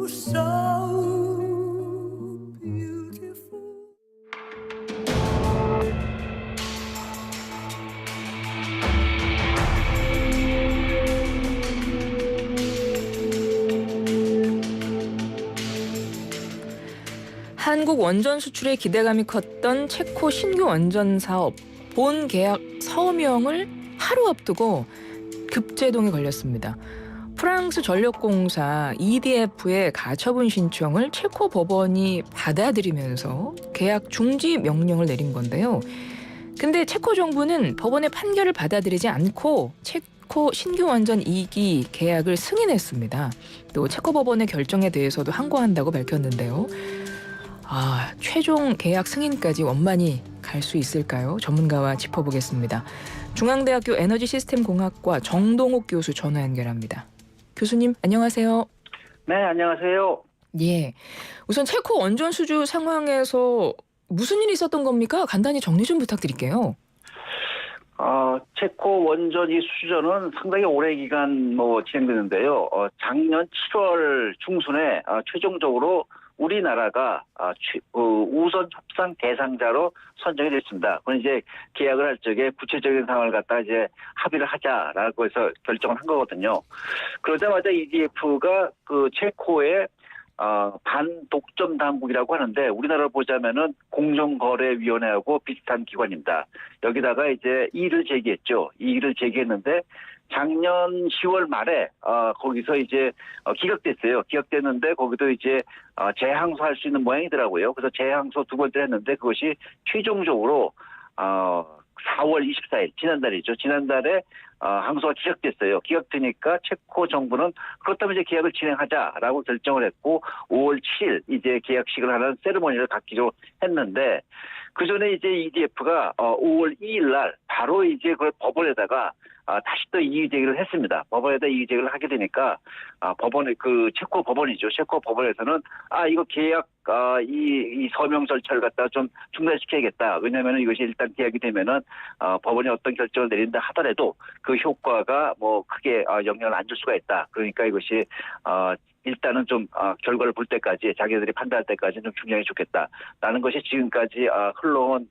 so beautiful. 한국 원전 수출에 기대감이 컸던 체코 신규 원전 사업 본 계약 서명을 하루 앞두고 급제동에 걸렸습니다. 프랑스 전력공사 EDF의 가처분 신청을 체코 법원이 받아들이면서 계약 중지 명령을 내린 건데요. 근데 체코 정부는 법원의 판결을 받아들이지 않고 체코 신규 원전 2기 계약을 승인했습니다. 또 체코 법원의 결정에 대해서도 항고한다고 밝혔는데요. 최종 계약 승인까지 원만히 갈 수 있을까요? 전문가와 짚어보겠습니다. 중앙대학교 에너지시스템공학과 정동욱 교수 전화 연결합니다. 교수님, 안녕하세요. 네, 안녕하세요. 예, 우선 체코 원전 수주 상황에서 무슨 일이 있었던 겁니까? 간단히 정리 좀 부탁드릴게요. 체코 원전 이 수주는 상당히 오래 기간 진행되는데요. 작년 7월 중순에 최종적으로 우리나라가 우선 협상 대상자로 선정이 됐습니다. 그건 이제 계약을 할 적에 구체적인 상황을 갖다 이제 합의를 하자라고 해서 결정을 한 거거든요. 그러자마자 EDF가 그 체코의 반독점 당국이라고 하는데 우리나라를 보자면은 공정거래위원회하고 비슷한 기관입니다. 여기다가 이제 이의를 제기했죠. 이의를 제기했는데 작년 10월 말에 거기서 이제 기각됐어요. 기각됐는데 거기도 이제 재항소할 수 있는 모양이더라고요. 그래서 재항소 두 번째 했는데 그것이 최종적으로 4월 24일 지난달이죠. 지난달에 항소가 기각됐어요. 기각되니까 체코 정부는 그렇다면 이제 계약을 진행하자라고 결정을 했고 5월 7일 이제 계약식을 하는 세리머니를 갖기로 했는데 그 전에 이제 EDF가 5월 2일 날 바로 이제 그 법원에다가 다시 또 이의 제기를 했습니다. 법원에다 이의 제기를 하게 되니까 법원의 그 체코 법원이죠. 체코 법원에서는 이거 계약 이 서명 절차를 갖다 좀 중단시켜야겠다. 왜냐하면 이것이 일단 계약이 되면은 법원이 어떤 결정을 내린다 하더라도 그 효과가 크게 영향을 안 줄 수가 있다. 그러니까 이것이 일단은 좀 결과를 볼 때까지 자기들이 판단할 때까지 좀 중량이 좋겠다라는 것이 지금까지 흘러온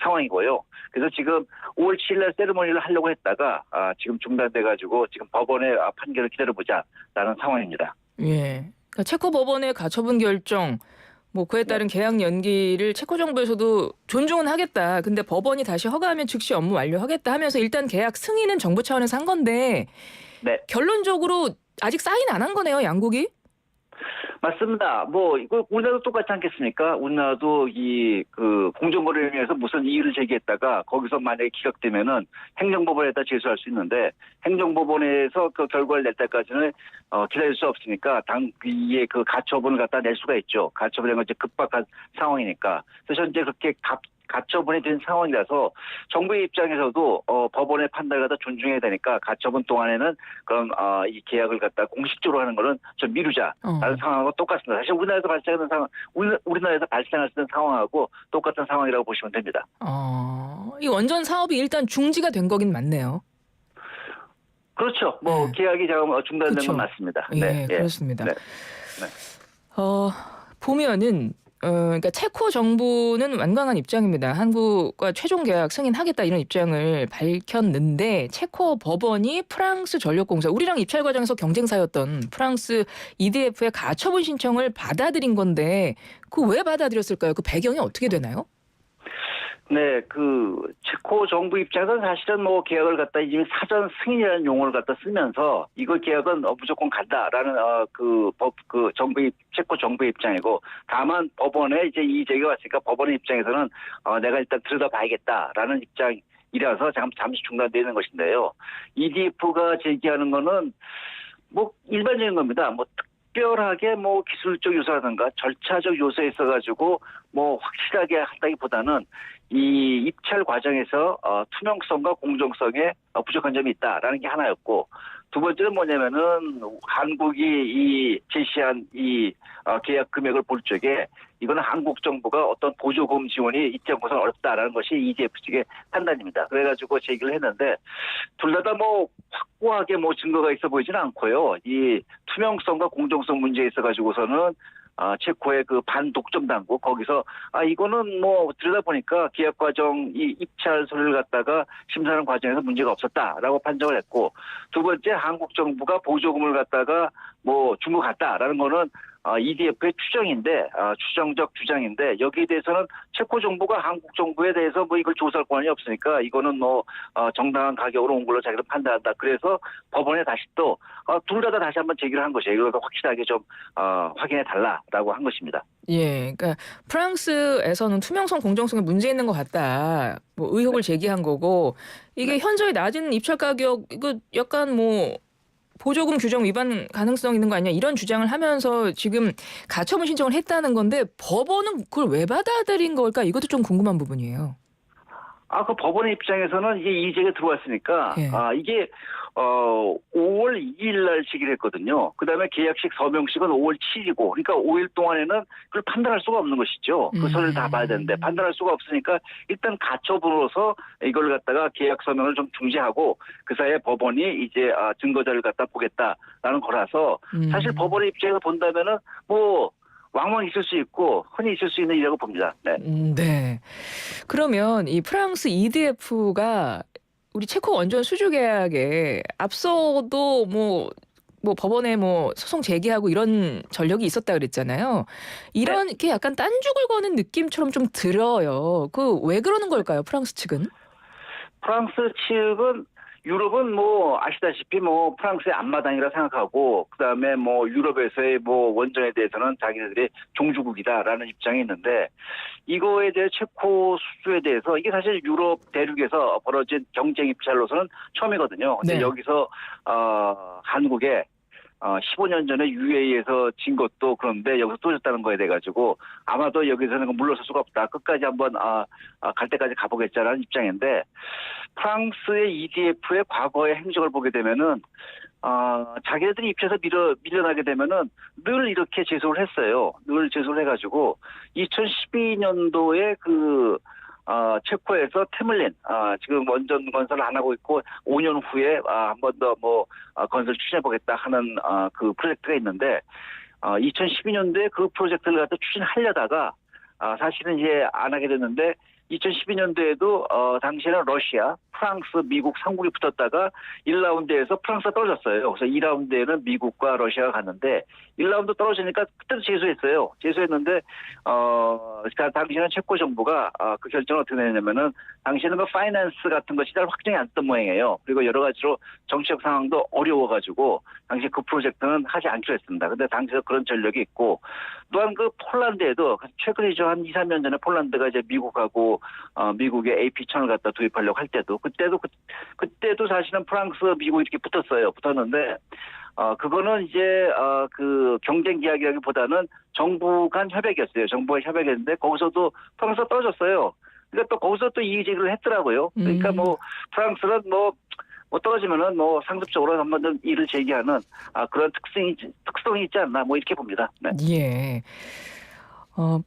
상황이고요. 그래서 지금 5월 7일날 세리머니를 하려고 했다가 지금 중단돼가지고 지금 법원의 판결을 기다려보자라는 상황입니다. 예, 그러니까 체코 법원의 가처분 결정, 그에 따른 계약 연기를 체코 정부에서도 존중은 하겠다. 근데 법원이 다시 허가하면 즉시 업무 완료하겠다 하면서 일단 계약 승인은 정부 차원에서 한 건데 네. 결론적으로 아직 사인 안 한 거네요, 양국이? 맞습니다. 이거 우리나라도 똑같지 않겠습니까? 우리나라도 그 공정거래위원회에서 무슨 이의를 제기했다가 거기서 만약에 기각되면은 행정법원에다 제소할 수 있는데 행정법원에서 그 결과를 낼 때까지는 기다릴 수 없으니까 당위에 그 가처분을 갖다 낼 수가 있죠. 가처분은 이제 급박한 상황이니까. 그래서 현재 그렇게 가처분이 된 상황이라서 정부의 입장에서도 법원의 판단을 갖다 존중해야 되니까 가처분 동안에는 그럼 이 계약을 갖다 공식적으로 하는 거는 좀 미루자라는 상황하고 똑같습니다. 사실 우리나라에서 발생하는 상황, 우리나라에서 발생할 수 있는 상황하고 똑같은 상황이라고 보시면 됩니다. 이 원전 사업이 일단 중지가 된 거긴 맞네요. 그렇죠. 계약이 중단된 그쵸. 건 맞습니다. 예, 그렇습니다. 네. 보면은 그러니까 체코 정부는 완강한 입장입니다. 한국과 최종 계약 승인하겠다 이런 입장을 밝혔는데 체코 법원이 프랑스 전력공사, 우리랑 입찰 과정에서 경쟁사였던 프랑스 EDF의 가처분 신청을 받아들인 건데 그 왜 받아들였을까요? 그 배경이 어떻게 되나요? 네, 그 체코 정부 입장에서는 사실은 계약을 갖다 이미 사전 승인이라는 용어를 갖다 쓰면서 이거 계약은 무조건 간다라는 체코 정부의 입장이고 다만 법원에 이제 이 제기가 왔으니까 법원의 입장에서는 내가 일단 들여다봐야겠다라는 입장이라서 잠시 중단되는 것인데요. EDF가 제기하는 거는 일반적인 겁니다. 특별하게 기술적 요소라든가 절차적 요소에 있어가지고 확실하게 한다기보다는 이 입찰 과정에서 투명성과 공정성에 부족한 점이 있다라는 게 하나였고 두 번째는 뭐냐면은 한국이 이 제시한 이 계약 금액을 볼 적에 이거는 한국 정부가 어떤 보조금 지원이 있지 않고서는 어렵다라는 것이 EDF 측의 판단입니다. 그래가지고 제기를 했는데 둘 다 뭐 확고하게 뭐 증거가 있어 보이지는 않고요. 이 투명성과 공정성 문제에 있어가지고서는 체코의 그 반독점 당국 거기서 이거는 뭐 들여다보니까 계약 과정 이 입찰 서류를 갖다가 심사하는 과정에서 문제가 없었다라고 판정을 했고 두 번째 한국 정부가 보조금을 갖다가 뭐 준 것 같다라는 거는 EDF의 추정인데 추정적 주장인데 여기에 대해서는 체코 정부가 한국 정부에 대해서 뭐 이걸 조사할 권한이 없으니까 이거는 뭐 정당한 가격으로 온 걸로 자기는 판단한다. 그래서 법원에 다시 또 둘 다 다시 한번 제기를 한 것이에요. 이걸 확실하게 좀 확인해 달라라고 한 것입니다. 예, 그러니까 프랑스에서는 투명성, 공정성에 문제 있는 것 같다. 뭐 의혹을 제기한 거고 이게 현저히 낮은 입찰 가격 이거 약간 뭐 보조금 규정 위반 가능성 있는 거 아니야? 이런 주장을 하면서 지금 가처분 신청을 했다는 건데 법원은 그걸 왜 받아들인 걸까? 이것도 좀 궁금한 부분이에요. 그 법원의 입장에서는 이게 이의제기가 들어왔으니까, 예. 이게, 5월 2일 날 시기를 했거든요. 그 다음에 계약식 서명식은 5월 7일이고, 그러니까 5일 동안에는 그걸 판단할 수가 없는 것이죠. 그 서류를 다 봐야 되는데, 판단할 수가 없으니까 일단 가처분으로서 이걸 갖다가 계약 서명을 좀 중지하고, 그 사이에 법원이 이제, 증거자를 갖다 보겠다라는 거라서, 사실 법원의 입장에서 본다면은, 뭐, 왕왕 있을 수 있고 흔히 있을 수 있는 일이라고 봅니다. 네. 네. 그러면 이 프랑스 EDF가 우리 체코 원전 수주 계약에 앞서도 뭐 법원에 뭐 소송 제기하고 이런 전력이 있었다 그랬잖아요. 이렇게 약간 딴죽을 거는 느낌처럼 좀 들어요. 그 왜 그러는 걸까요? 프랑스 측은? 프랑스 측은 유럽은 뭐 아시다시피 뭐 프랑스의 앞마당이라 생각하고 그다음에 뭐 유럽에서의 뭐 원전에 대해서는 자기네들이 종주국이다라는 입장이 있는데 이거에 대해 체코 수주에 대해서 이게 사실 유럽 대륙에서 벌어진 경쟁 입찰로서는 처음이거든요. 근데 네. 여기서 한국에 15년 전에 UAE에서 진 것도 그런데 여기서 또 졌다는 거에 대해 가지고 아마도 여기서는 물러설 수가 없다. 끝까지 한번 갈 때까지 가보겠자라는 입장인데 프랑스의 EDF의 과거의 행적을 보게 되면은 자기네들이 입찰에서 밀려나게 되면은 늘 이렇게 제소를 했어요. 늘 제소를 해가지고 2012년도에 체코에서 테물린, 지금 원전 건설을 안 하고 있고 5년 후에 한 번 더 뭐 건설 추진해보겠다 하는 그 프로젝트가 있는데 2012년도에 그 프로젝트를 갖다 추진하려다가 사실은 이제 안 하게 됐는데 2012년도에도 당시에는 러시아, 프랑스, 미국 3국이 붙었다가 1라운드에서 프랑스가 떨어졌어요. 그래서 2라운드에는 미국과 러시아가 갔는데 1라운드 떨어지니까 그때도 제소했어요. 제소했는데 당시에는 체코 정부가 그 결정을 어떻게 내냐면은 당시에는 그 파이낸스 같은 것이 잘 확정이 안 됐던 모양이에요. 그리고 여러 가지로 정치적 상황도 어려워가지고 당시 그 프로젝트는 하지 않기로 했습니다. 근데 당시에 그런 전력이 있고 또한 그 폴란드에도 최근이죠. 한 2, 3년 전에 폴란드가 이제 미국하고 미국의 AP천을 갖다 도입하려고 할 때도 그때도 사실은 프랑스, 미국 이렇게 붙었는데 그거는 이제 그 경쟁 계약이라기보다는 정부 간 협약이었어요. 정부가 협약했는데 거기서도 프랑스가 떨어졌어요. 그러니까 또 거기서 또 이의 제기를 했더라고요. 그러니까 뭐 프랑스는 뭐 떨어지면은 뭐 상습적으로 한번 좀 이의를 제기하는 그런 특성이 있지 않나 뭐 이렇게 봅니다. 네. 예.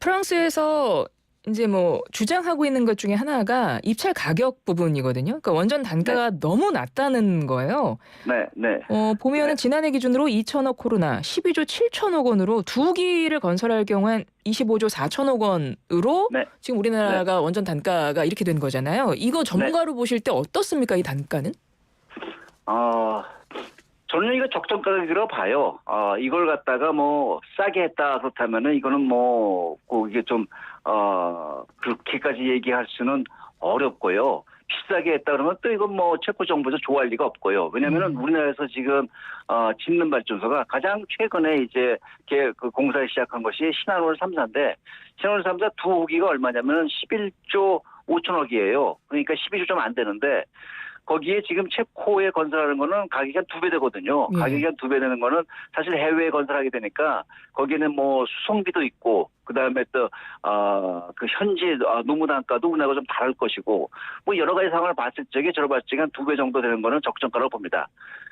프랑스에서 이제 뭐 주장하고 있는 것 중에 하나가 입찰 가격 부분이거든요. 그러니까 원전 단가가 너무 낮다는 거예요. 네, 네. 보면은 네. 지난해 기준으로 2천억 코로나 12조 7천억 원으로 두 기를 건설할 경우엔 25조 4천억 원으로 네. 지금 우리나라가 원전 단가가 이렇게 된 거잖아요. 이거 전문가로 보실 때 어떻습니까? 이 단가는? 저는 이거 적정 가격이라고 봐요. 이걸 갖다가 뭐 싸게 했다 그렇다면은 이거는 뭐 이게 좀 그렇게까지 얘기할 수는 어렵고요. 비싸게 했다 그러면 또 이건 뭐 체코 정부에서 좋아할 리가 없고요. 왜냐면은 우리나라에서 지금 짓는 발전소가 가장 최근에 이제 그 공사를 시작한 것이 신한울 3사인데 신한울 3사 두 호기가 얼마냐면은 11조 5천억이에요. 그러니까 12조 좀 안 되는데 거기에 지금 체코에 건설하는 거는 가격이 한 2배 되거든요. 예. 가격이 한 2배 되는 거는 사실 해외에 건설하게 되니까 거기는 뭐 수송비도 있고 그다음에 또 그 현지 노무 단가도 우리나라가 좀 다를 것이고 뭐 여러 가지 상황을 봤을 적에 저를 봤을 적에 한 2배 정도 되는 거는 적정가라고 봅니다.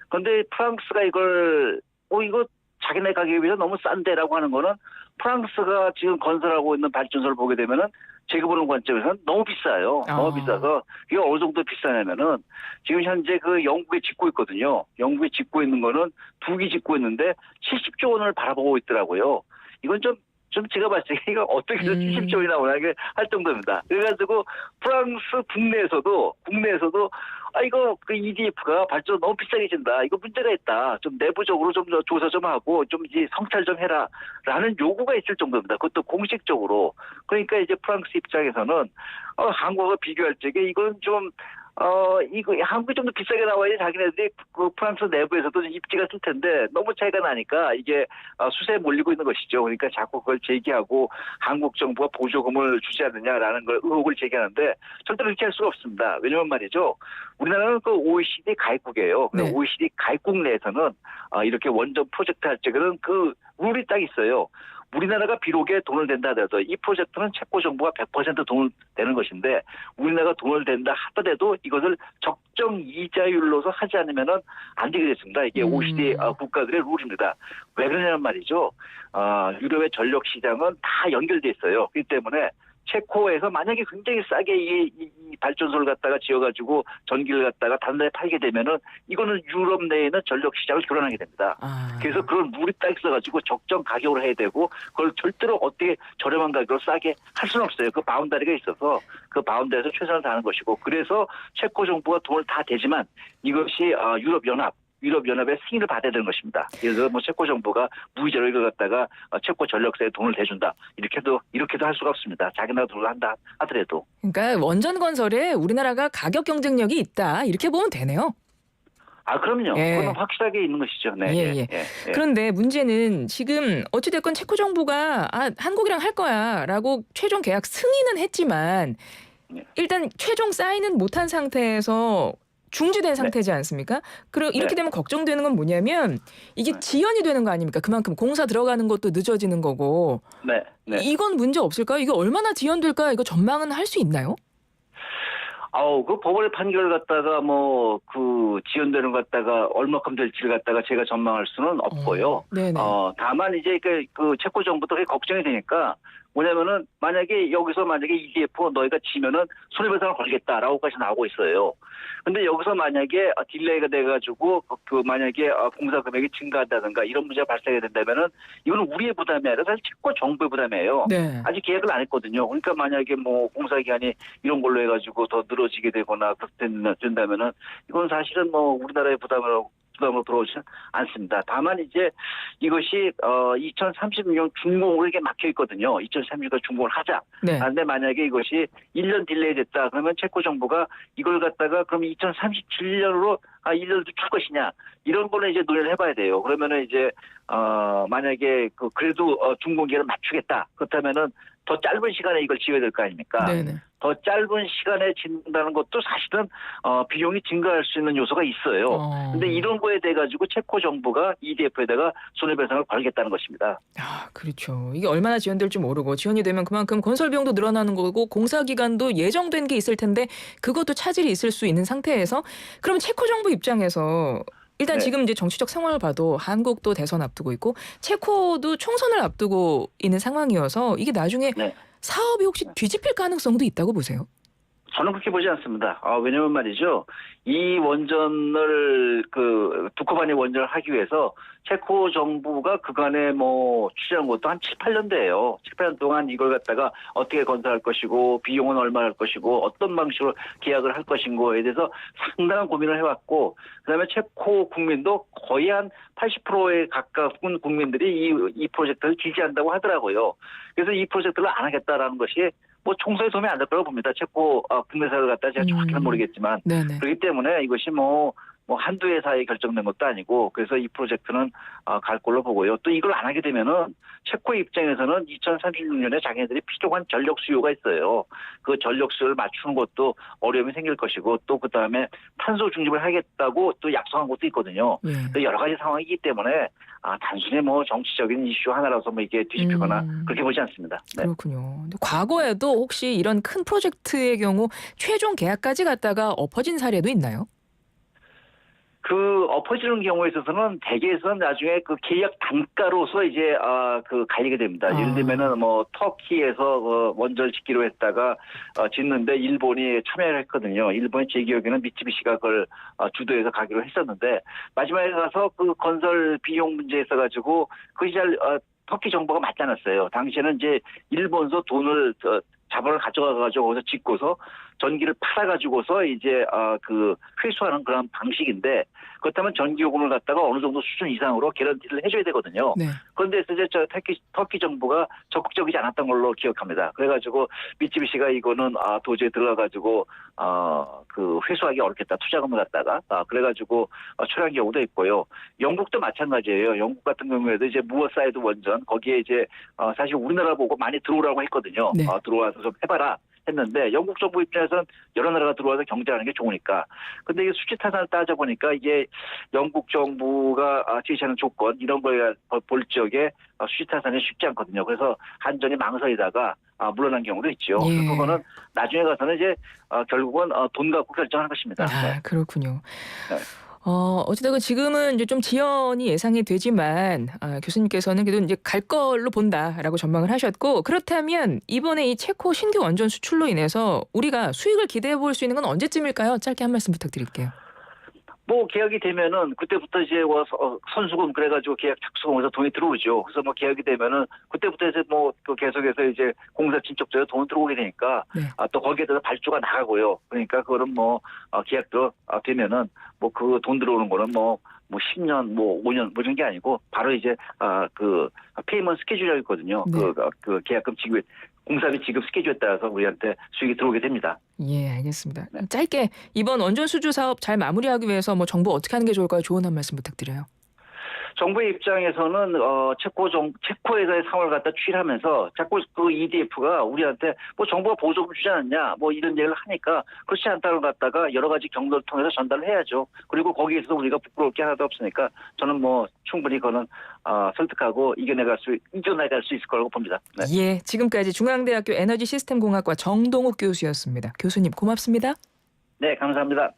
그런데 프랑스가 이걸 이거 자기네 가격에 비해서 너무 싼데라고 하는 거는 프랑스가 지금 건설하고 있는 발전소를 보게 되면은 제가 보는 관점에서는 너무 비싸요. 너무 비싸서 이게 어느 정도 비싸냐면은 지금 현재 그 영국에 짓고 있거든요. 영국에 짓고 있는 거는 2기 짓고 있는데 70조 원을 바라보고 있더라고요. 이건 좀 제가 봤을 때 이거 어떻게 해서 70조 원이 나오나 이게 할 정도입니다. 그래가지고 프랑스 국내에서도 이거 그 EDF가 발전 너무 비싸게 진다. 이거 문제가 있다. 좀 내부적으로 좀 조사 좀 하고 좀 이제 성찰 좀 해라라는 요구가 있을 정도입니다. 그것도 공식적으로. 그러니까 이제 프랑스 입장에서는 한국과 비교할 적에 이건 좀 이거 한국이 좀 더 비싸게 나와야지 자기네들이 그 프랑스 내부에서도 입지가 쓸 텐데 너무 차이가 나니까 이게 수세에 몰리고 있는 것이죠. 그러니까 자꾸 그걸 제기하고 한국 정부가 보조금을 주지 않느냐라는 걸 의혹을 제기하는데 절대로 그렇게 할 수가 없습니다. 왜냐면 말이죠. 우리나라는 그 OECD 가입국이에요. 네. OECD 가입국 내에서는 이렇게 원전 프로젝트 할 적에는 그 룰이 딱 있어요. 우리나라가 비록에 돈을 댄다 하더라도 이 프로젝트는 체코 정부가 100% 돈을 내는 것인데 우리나라가 돈을 댄다 하더라도 이것을 적정 이자율로서 하지 않으면은 안 되게 됐습니다. 이게 OECD 국가들의 룰입니다. 왜 그러냐는 말이죠. 유럽의 전력 시장은 다 연결돼 있어요. 그렇기 때문에 체코에서 만약에 굉장히 싸게 이 발전소를 갖다가 지어가지고 전기를 갖다가 다른 데에 팔게 되면은 이거는 유럽 내에 있는 전력 시장을 교란하게 됩니다. 그래서 그런 룰이 딱 있어가지고 적정 가격으로 해야 되고 그걸 절대로 어떻게 저렴한 가격으로 싸게 할 수는 없어요. 그 바운다리가 있어서 그 바운다리에서 최선을 다하는 것이고 그래서 체코 정부가 돈을 다 대지만 이것이 유럽연합의 승인을 받아야 되는 것입니다. 그래서 뭐 체코 정부가 무이자로 이걸 갖다가 체코 전력세에 돈을 대준다. 이렇게도 할 수가 없습니다. 자기 나라 돈을 한다 하더라도. 그러니까 원전 건설에 우리나라가 가격 경쟁력이 있다. 이렇게 보면 되네요. 그럼요. 예. 그건 확실하게 있는 것이죠. 네. 예. 그런데 문제는 지금 어찌됐건 체코 정부가 한국이랑 할 거야라고 최종 계약 승인은 했지만 일단 최종 사인은 못한 상태에서 중지된 상태지 않습니까? 이렇게 되면 걱정되는 건 뭐냐면 이게 지연이 되는 거 아닙니까? 그만큼 공사 들어가는 것도 늦어지는 거고. 네. 이건 문제 없을까요? 이거 얼마나 지연될까? 이거 전망은 할 수 있나요? 그 법원의 판결을 갖다가 지연되는 것 갖다가 얼마큼 될지를 갖다가 제가 전망할 수는 없고요. 네네. 다만 이제 그 체코 정부도 그게 걱정이 되니까 뭐냐면은 여기서 만약에 EDF 너희가 지면은 손해배상을 걸겠다라고까지 나오고 있어요. 근데 여기서 만약에 딜레이가 돼가지고 만약에 공사 금액이 증가한다든가 이런 문제가 발생이 된다면은 이거는 우리의 부담이 아니라 사실 체코 정부의 부담이에요. 네. 아직 계약을 안 했거든요. 그러니까 만약에 공사 기간이 이런 걸로 해가지고 더 늘어지게 되거나 그렇게 된다면은 이건 사실은 우리나라의 부담으로 들어오지 않습니다. 다만 이제 이것이 2036년 준공으로 이게 막혀 있거든요. 2036년 준공을 하자. 네. 그런데 만약에 이것이 1년 딜레이 됐다. 그러면 체코 정부가 이걸 갖다가 그럼 2037년으로 1년도 줄 것이냐. 이런 거는 이제 논의를 해봐야 돼요. 그러면은 이제 만약에 그래도 준공 기간을 맞추겠다. 그렇다면은 더 짧은 시간에 이걸 지어야 될 거 아닙니까? 네네. 더 짧은 시간에 짓는다는 것도 사실은 비용이 증가할 수 있는 요소가 있어요. 근데 이런 거에 대해 가지고 체코 정부가 EDF에다가 손해배상을 걸겠다는 것입니다. 그렇죠. 이게 얼마나 지연될지 모르고 지연이 되면 그만큼 건설 비용도 늘어나는 거고 공사 기간도 예정된 게 있을 텐데 그것도 차질이 있을 수 있는 상태에서 그럼 체코 정부 입장에서 일단 지금 이제 정치적 상황을 봐도 한국도 대선 앞두고 있고 체코도 총선을 앞두고 있는 상황이어서 이게 나중에 사업이 혹시 뒤집힐 가능성도 있다고 보세요? 저는 그렇게 보지 않습니다. 왜냐면 말이죠. 이 원전을 두코바니 원전을 하기 위해서 체코 정부가 그간에 추진한 것도 한 7, 8년 돼요. 7, 8년 동안 이걸 갖다가 어떻게 건설할 것이고 비용은 얼마나 할 것이고 어떤 방식으로 계약을 할 것인고에 대해서 상당한 고민을 해왔고 그다음에 체코 국민도 거의 한 80%에 가까운 국민들이 이 프로젝트를 지지한다고 하더라고요. 그래서 이 프로젝트를 안 하겠다라는 것이 총선에 도움이 안 될 거라고 봅니다. 체코 국내사를 갖다 제가 정확히는 모르겠지만 네네. 그렇기 때문에 이것이 뭐 한두 회사에 결정된 것도 아니고 그래서 이 프로젝트는 갈 걸로 보고요. 또 이걸 안 하게 되면은 체코 입장에서는 2036년에 자기네들이 필요한 전력 수요가 있어요. 그 전력 수요를 맞추는 것도 어려움이 생길 것이고 또 그다음에 탄소 중립을 하겠다고 또 약속한 것도 있거든요. 예. 여러 가지 상황이기 때문에 단순히 뭐 정치적인 이슈 하나라서 뭐 이게 뒤집히거나 그렇게 보지 않습니다. 네. 그렇군요. 근데 과거에도 혹시 이런 큰 프로젝트의 경우 최종 계약까지 갔다가 엎어진 사례도 있나요? 그 엎어지는 경우에 있어서는 대개에서는 나중에 그 계약 단가로서 이제 그 갈리게 됩니다. 예를 들면은 뭐 터키에서 원전 짓기로 했다가 짓는데 일본이 참여를 했거든요. 일본이 제 기억에는 미쓰비시가 그걸 주도해서 가기로 했었는데 마지막에 가서 그 건설 비용 문제에 있어가지고 그 시절 터키 정부가 맞지 않았어요. 당시에는 이제 일본서 돈을 자본을 가져가가지고 거기서 짓고서 전기를 팔아가지고서 이제 그 회수하는 그런 방식인데 그렇다면 전기 요금을 갖다가 어느 정도 수준 이상으로 개런티를 해줘야 되거든요. 네. 그런데 이제 터키 정부가 적극적이지 않았던 걸로 기억합니다. 그래가지고 미쓰비시가 이거는 도저히 들어가가지고 그 회수하기 어렵겠다 투자금을 갖다가 그래가지고 출한 경우도 있고요. 영국도 마찬가지예요. 영국 같은 경우에도 이제 무어사이드 원전 거기에 이제 사실 우리나라 보고 많이 들어오라고 했거든요. 네. 들어와서 좀 해봐라. 했는데 영국 정부 입장에서는 여러 나라가 들어와서 경쟁하는 게 좋으니까. 근데 이게 수지 타산을 따져보니까 이게 영국 정부가 제시하는 조건 이런 거에 볼 적에 수지 타산이 쉽지 않거든요. 그래서 한전이 망설이다가 물러난 경우도 있죠. 예. 그거는 나중에 가서는 이제 결국은 돈 갖고 결정하는 것입니다. 네. 그렇군요. 네. 어찌됐건 지금은 이제 좀 지연이 예상이 되지만 교수님께서는 그래도 이제 갈 걸로 본다라고 전망을 하셨고 그렇다면 이번에 이 체코 신규 원전 수출로 인해서 우리가 수익을 기대해 볼 수 있는 건 언제쯤일까요? 짧게 한 말씀 부탁드릴게요. 뭐 계약이 되면은 그때부터 이제 와서 선수금 그래가지고 계약 착수금에서 돈이 들어오죠. 그래서 뭐 계약이 되면은 그때부터 이제 뭐 그 계속해서 이제 공사 진척자에 돈 들어오게 되니까 네. 또 거기에 대해서 발주가 나가고요. 그러니까 그거는 뭐 계약도 되면은 뭐 그 돈 들어오는 거는 뭐 10년 뭐 5년 뭐 이런 게 아니고 바로 이제 그 페이먼트 스케줄이 있거든요. 네. 그 계약금 지급 공사비 지급 스케줄에 따라서 우리한테 수익이 들어오게 됩니다. 예, 알겠습니다. 네. 짧게 이번 원전 수주 사업 잘 마무리하기 위해서 뭐 정부 어떻게 하는 게 좋을까요? 조언 한 말씀 부탁드려요. 정부의 입장에서는 체코에서의 상황을 갖다 추진하면서 자꾸 그 EDF가 우리한테 뭐 정부가 보조금 주지 않았냐 뭐 이런 얘기를 하니까 그렇지 않다는 걸 갖다가 여러 가지 경로를 통해서 전달을 해야죠. 그리고 거기에서 우리가 부끄러울 게 하나도 없으니까 저는 뭐 충분히 그거는 설득하고 이겨내갈 수 있을 거라고 봅니다. 네. 예, 지금까지 중앙대학교 에너지시스템공학과 정동욱 교수였습니다. 교수님 고맙습니다. 네, 감사합니다.